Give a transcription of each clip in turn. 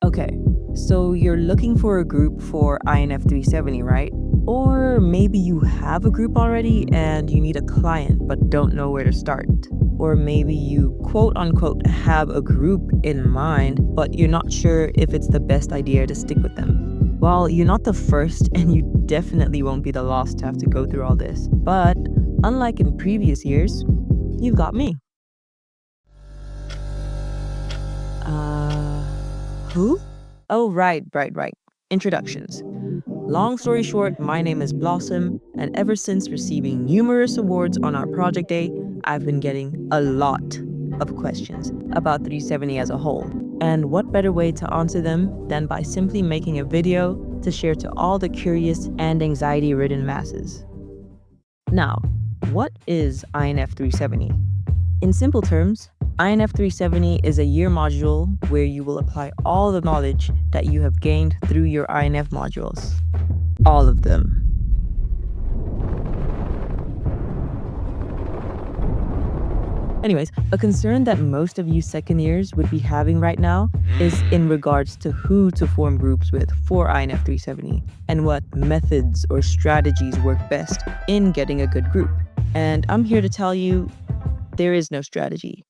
Okay, so you're looking for a group for INF 370, right? Or maybe you have a group already and you need a client but don't know where to start. Or maybe you quote unquote have a group in mind, but you're not sure if it's the best idea to stick with them. Well, you're not the first and you definitely won't be the last to have to go through all this. But unlike in previous years, you've got me. Uh, who? Oh, right. Introductions. Long story short, my name is Blossom, and ever since receiving numerous awards on our project day, I've been getting a lot of questions about 370 as a whole. And what better way to answer them than by simply making a video to share to all the curious and anxiety-ridden masses. Now, what is INF 370? In simple terms, INF 370 is a year module where you will apply all the knowledge that you have gained through your INF modules. All of them. Anyways, a concern that most of you second years would be having right now is in regards to who to form groups with for INF 370 and what methods or strategies work best in getting a good group. And I'm here to tell you there is no strategy.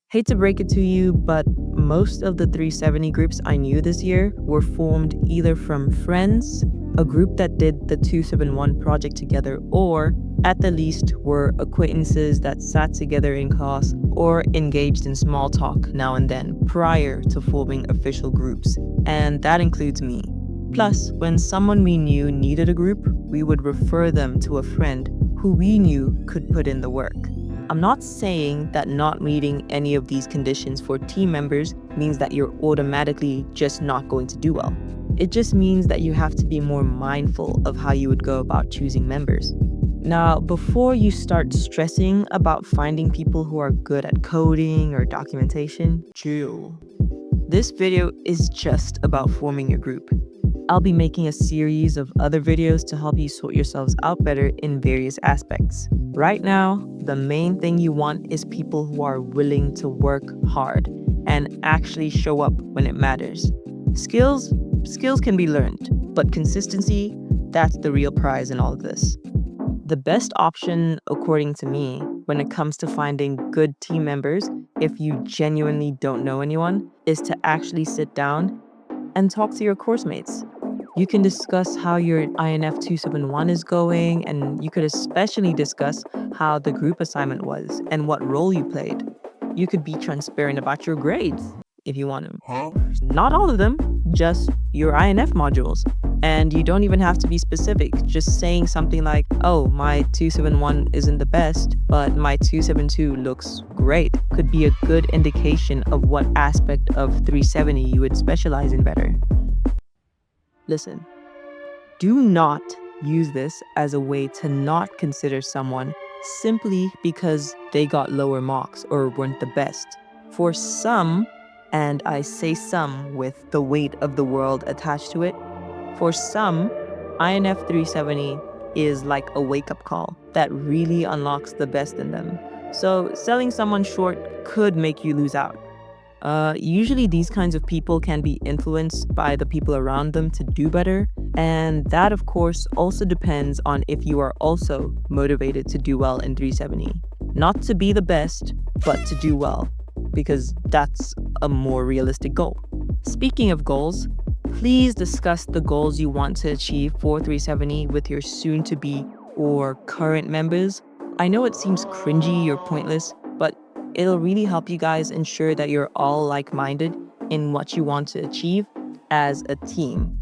Hate to break it to you, but most of the 370 groups I knew this year were formed either from friends, a group that did the 271 project together, or at the least were acquaintances that sat together in class or engaged in small talk now and then prior to forming official groups. And that includes me. Plus, when someone we knew needed a group, we would refer them to a friend who we knew could put in the work. I'm not saying that not meeting any of these conditions for team members means that you're automatically just not going to do well. It just means that you have to be more mindful of how you would go about choosing members. Now, before you start stressing about finding people who are good at coding or documentation, chill. This video is just about forming your group. I'll be making a series of other videos to help you sort yourselves out better in various aspects. Right now, the main thing you want is people who are willing to work hard and actually show up when it matters. Skills can be learned, but consistency, that's the real prize in all of this. The best option, according to me, when it comes to finding good team members, if you genuinely don't know anyone, is to actually sit down and talk to your course mates. You can discuss how your INF 271 is going, and you could especially discuss how the group assignment was and what role you played. You could be transparent about your grades if you want to. Not all of them, just your INF modules. And you don't even have to be specific. Just saying something like, oh, my 271 isn't the best, but my 272 looks great, could be a good indication of what aspect of 370 you would specialize in better. Listen, do not use this as a way to not consider someone simply because they got lower marks or weren't the best. For some, and I say some with the weight of the world attached to it, for some, INF 370 is like a wake-up call that really unlocks the best in them. So selling someone short could make you lose out. Usually these kinds of people can be influenced by the people around them to do better. And that, of course, also depends on if you are also motivated to do well in 370. Not to be the best, but to do well, because that's a more realistic goal. Speaking of goals, please discuss the goals you want to achieve for 370 with your soon-to-be or current members. I know it seems cringy or pointless, but it'll really help you guys ensure that you're all like-minded in what you want to achieve as a team.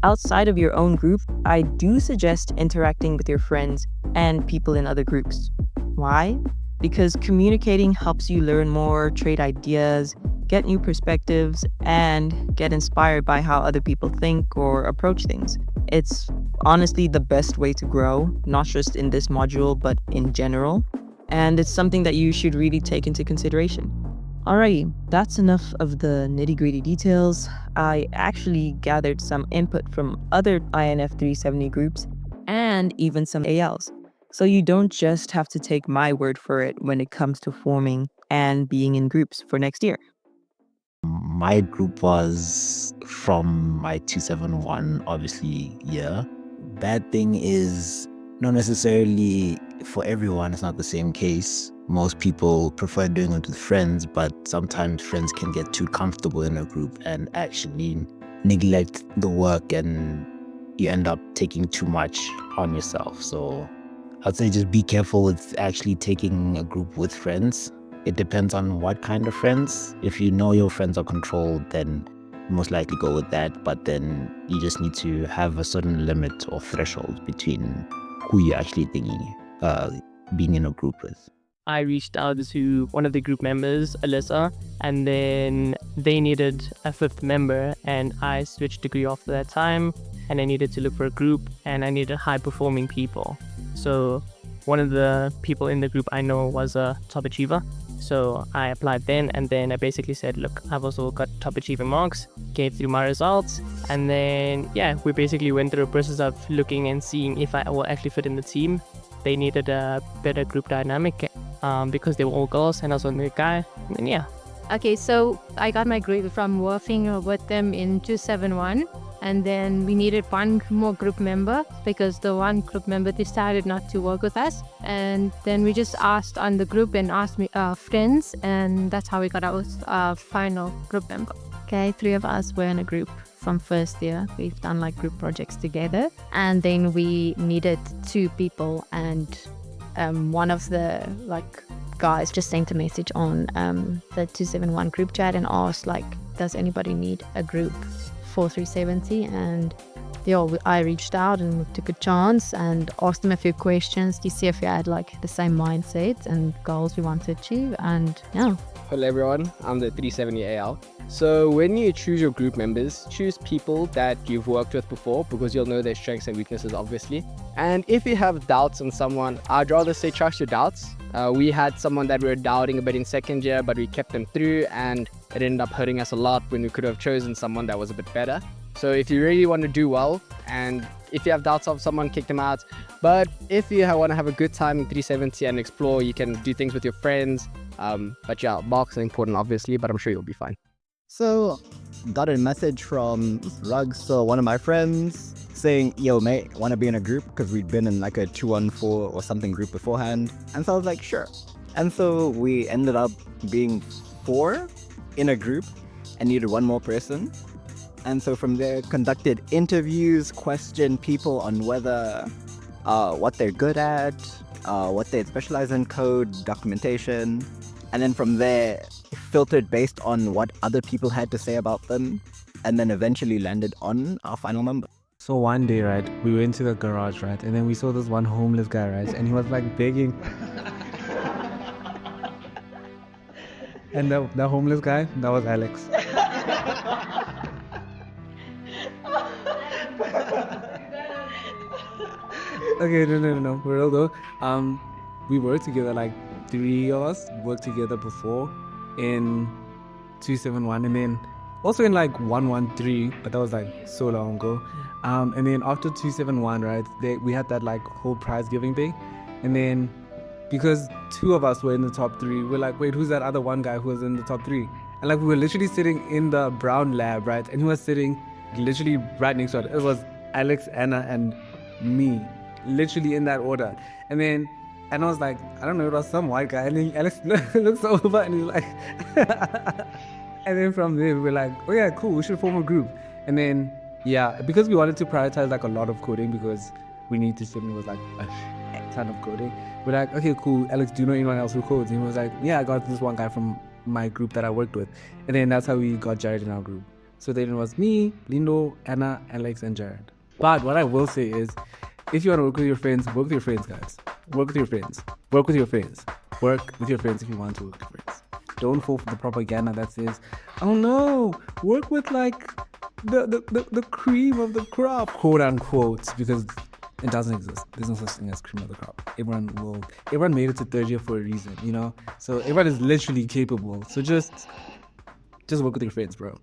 Outside of your own group, I do suggest interacting with your friends and people in other groups. Why? Because communicating helps you learn more, trade ideas, get new perspectives, and get inspired by how other people think or approach things. It's honestly the best way to grow, not just in this module, but in general. And it's something that you should really take into consideration. Alrighty, that's enough of the nitty-gritty details. I actually gathered some input from other INF 370 groups and even some ALs. So you don't just have to take my word for it when it comes to forming and being in groups for next year. my group was from my 271, obviously, yeah. Bad thing is not necessarily for everyone, it's not the same case. Most people prefer doing it with friends, but sometimes friends can get too comfortable in a group and actually neglect the work, and you end up taking too much on yourself. So I'd say just be careful with actually taking a group with friends. It depends on what kind of friends. If you know your friends are controlled, then most likely go with that. But then you just need to have a certain limit or threshold between who you're actually thinking being in a group with. I reached out to one of the group members, Alyssa, and then they needed a fifth member, and I switched degree after that time, and I needed to look for a group, and I needed high-performing people. So one of the people in the group I know was a top achiever. So I applied then, and then I basically said, look, I've also got top achieving marks, gave through my results, and then, we basically went through a process of looking and seeing if I will actually fit in the team. They needed a better group dynamic because they were all girls and I was only a guy, and then, Okay, so I got my grade from working with them in 271, and then we needed one more group member because the one group member decided not to work with us, and then we just asked on the group and asked me friends, and that's how we got our final group member. Okay, 3 of us were in a group from first year. We've done like group projects together, and then we needed 2 people, and one of the guys just sent a message on the 271 group chat and asked does anybody need a group for 370? And I reached out and took a chance and asked them a few questions to see if we had the same mindset and goals we want to achieve. And Hello everyone, I'm the 370AL. So when you choose your group members, choose people that you've worked with before because you'll know their strengths and weaknesses obviously. And if you have doubts on someone, I'd rather say trust your doubts. We had someone that we were doubting a bit in second year, but we kept them through and it ended up hurting us a lot when we could have chosen someone that was a bit better. So if you really want to do well, and if you have doubts of someone, kick them out. But if you want to have a good time in 370 and explore, you can do things with your friends. But marks are important obviously, but I'm sure you'll be fine. So got a message from Rugs, so one of my friends, saying, yo mate, want to be in a group? Because we'd been in a 214 or something group beforehand. And so I was like, sure. And so we ended up being 4 in a group and needed 1 more person. And so from there, conducted interviews, questioned people on whether what they're good at, what they specialize in, code, documentation. And then from there, filtered based on what other people had to say about them, and then eventually landed on our final number. So one day, right, we went to the garage, right, and then we saw this one homeless guy, right, and he was begging. And the homeless guy, that was Alex. Okay, no, for real though. We worked together, 3 of us worked together before in 271, and then also in 113, but that was so long ago. And then after 271, right, we had that whole prize giving thing, and then because 2 of us were in the top 3, we're wait, who's that other one guy who was in the top 3? And we were literally sitting in the brown lab, right, and he was sitting literally right next to us. It was Alex, Anna, and me, literally in that order. And I was I don't know, it was some white guy, and then Alex looks over and he's and then from there we were oh yeah, cool, we should form a group. And then because we wanted to prioritize a lot of coding because we need to sit with a ton of coding, we're okay, cool, Alex, do you know anyone else who codes? And he was yeah, I got this one guy from my group that I worked with. And then that's how we got Jared in our group. So then it was me, Lindo, Anna, Alex, and Jared. But what I will say is, if you want to work with your friends, work with your friends, guys. Work with your friends. Work with your friends. Work with your friends if you want to work with your friends. Don't fall for the propaganda that says, oh no, work with the cream of the crop, quote unquote, because it doesn't exist. There's no such thing as cream of the crop. Everyone made it to third year for a reason, So everyone is literally capable. So just work with your friends, bro.